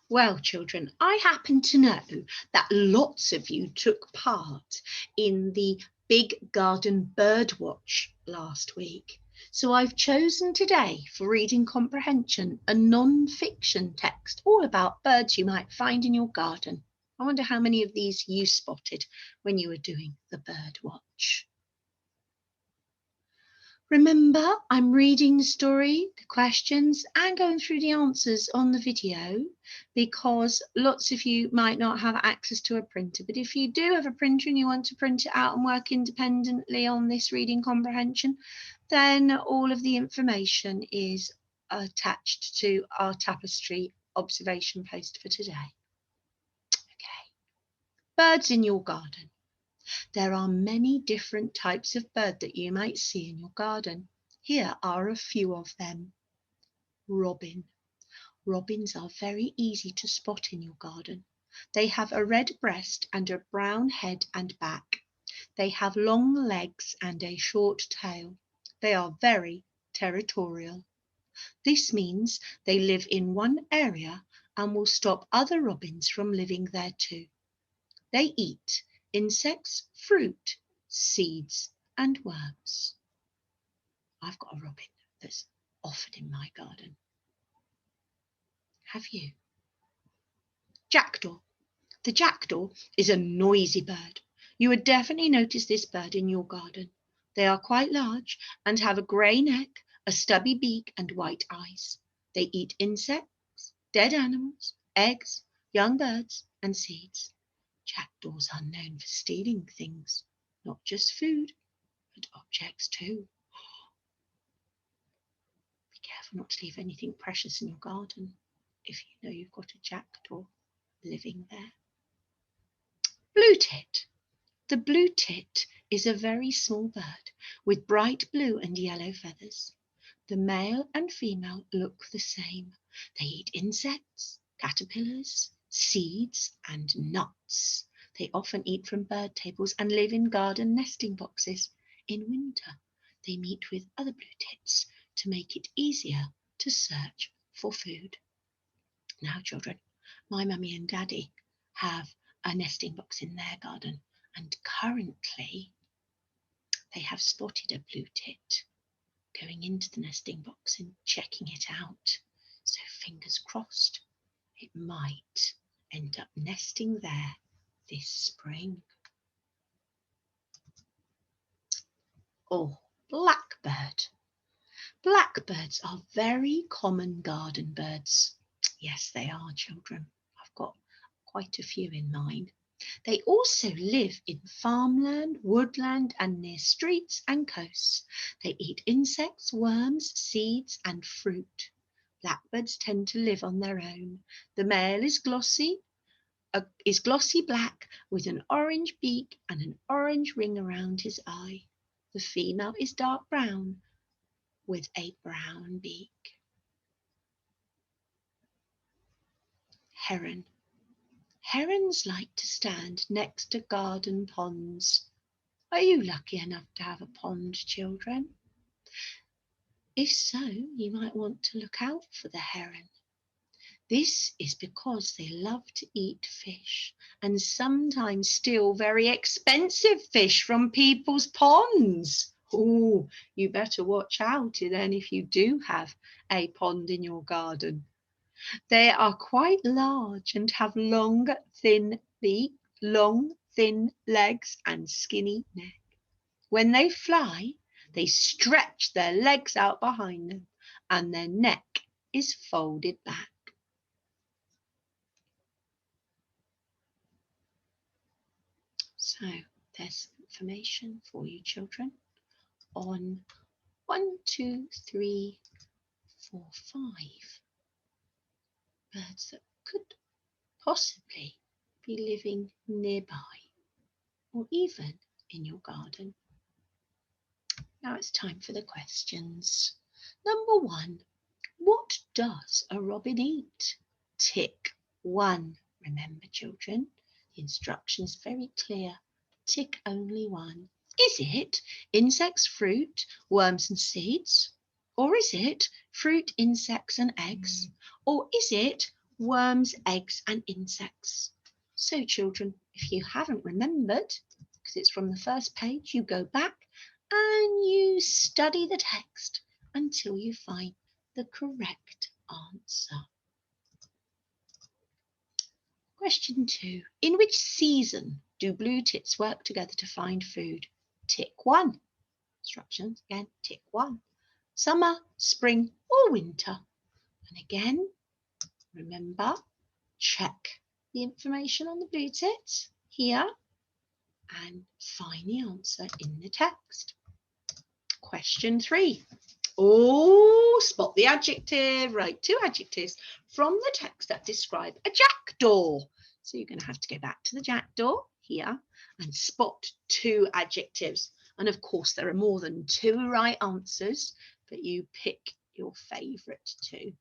Well, children, I happen to know that lots of you took part in the Big Garden Bird Watch last week. So I've chosen today for reading comprehension a non-fiction text all about birds you might find in your garden. I wonder how many of these you spotted when you were doing the bird watch. Remember, I'm reading the story, the questions, and going through the answers on the video because lots of you might not have access to a printer. But if you do have a printer and you want to print it out and work independently on this reading comprehension, then all of the information is attached to our tapestry observation post for today. Okay, birds in your garden. There are many different types of bird that you might see in your garden. Here are a few of them. Robin. Robins are very easy to spot in your garden. They have a red breast and a brown head and back. They have long legs and a short tail. They are very territorial. This means they live in one area and will stop other robins from living there too. They eat insects, fruit, seeds, and worms. I've got a robin that's often in my garden. Have you? Jackdaw. The jackdaw is a noisy bird. You would definitely notice this bird in your garden. They are quite large and have a grey neck, a stubby beak, and white eyes. They eat insects, dead animals, eggs, young birds, and seeds. Jackdaws are known for stealing things, not just food, but objects too. Be careful not to leave anything precious in your garden if you know you've got a jackdaw living there. Blue tit. The blue tit is a very small bird with bright blue and yellow feathers. The male and female look the same. They eat insects, caterpillars, seeds, and nuts. They often eat from bird tables and live in garden nesting boxes. In winter, they meet with other blue tits to make it easier to search for food. Now, children, my mummy and daddy have a nesting box in their garden, and currently they have spotted a blue tit going into the nesting box and checking it out. So fingers crossed, it might end up nesting there this spring. Oh, blackbird. Blackbirds are very common garden birds. Yes, they are, children. I've got quite a few in mine. They also live in farmland, woodland, and near streets and coasts. They eat insects, worms, seeds, and fruit. Blackbirds tend to live on their own. The male is glossy black with an orange beak and an orange ring around his eye. The female is dark brown with a brown beak. Heron. Herons like to stand next to garden ponds. Are you lucky enough to have a pond, children? If so, you might want to look out for the heron. This is because they love to eat fish and sometimes steal very expensive fish from people's ponds. Oh, you better watch out then if you do have a pond in your garden. They are quite large and have long, thin beak, long, thin legs and skinny neck. When they fly, they stretch their legs out behind them and their neck is folded back. So there's information for you, children, on 1, 2, 3, 4, 5 birds that could possibly be living nearby or even in your garden. Now it's time for the questions. Number 1, what does a robin eat? Tick 1. Remember, children, the instruction is very clear. Tick only 1. Is it insects, fruit, worms and seeds? Or is it fruit, insects and eggs? Or is it worms, eggs and insects. So children, if you haven't remembered, because it's from the first page, you go back and you study the text until you find the correct answer. Question 2. In which season do blue tits work together to find food? Tick 1. Instructions again, tick 1. Summer, spring or winter? And again, remember, check the information on the blue tits here and find the answer in the text. Question 3. Oh, spot the adjective. Write 2 adjectives from the text that describe a jackdaw. So you're going to have to go back to the jackdaw here and spot 2 adjectives. And of course, there are more than 2 right answers, but you pick your favourite 2.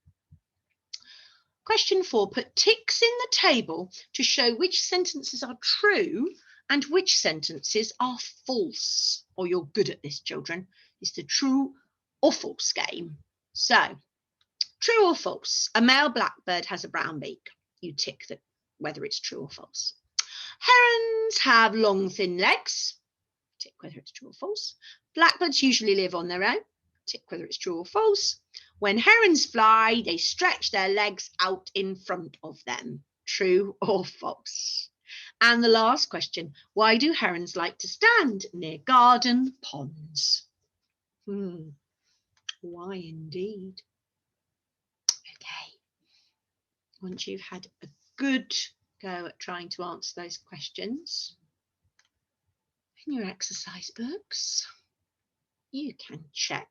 Question 4. Put ticks in the table to show which sentences are true and which sentences are false. Oh, you're good at this, children. It's the true or false game. So, true or false? A male blackbird has a brown beak. You tick that whether it's true or false. Herons have long, thin legs. Tick whether it's true or false. Blackbirds usually live on their own. Tick whether it's true or false. When herons fly, they stretch their legs out in front of them. True or false? And the last question, why do herons like to stand near garden ponds? Why indeed? Okay, once you've had a good go at trying to answer those questions in your exercise books, you can check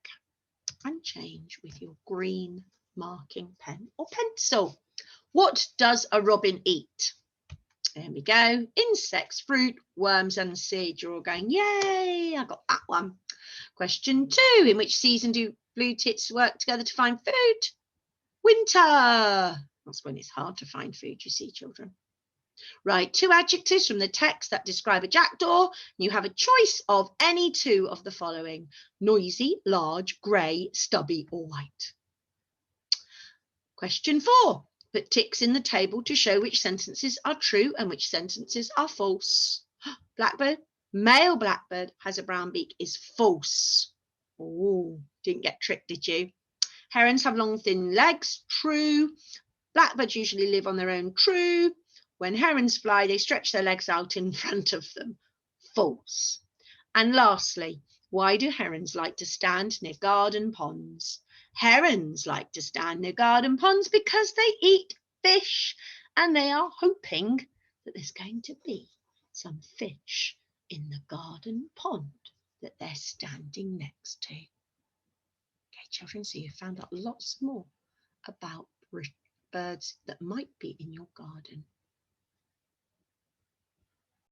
and change with your green marking pen or pencil. What does a robin eat? There we go. Insects, fruit, worms and seeds. You're all going, yay, I got that one. Question 2. In which season do blue tits work together to find food? Winter. That's when it's hard to find food, you see, children. Write 2 adjectives from the text that describe a jackdaw. You have a choice of any 2 of the following: noisy, large, grey, stubby or white. Question 4. Put ticks in the table to show which sentences are true and which sentences are false. Blackbird, male blackbird has a brown beak is false. Oh, didn't get tricked, did you? Herons have long, thin legs. True. Blackbirds usually live on their own. True. When herons fly, they stretch their legs out in front of them. False. And lastly, why do herons like to stand near garden ponds? Herons like to stand near garden ponds because they eat fish, and they are hoping that there's going to be some fish in the garden pond that they're standing next to. Okay, children, so you found out lots more about birds that might be in your garden.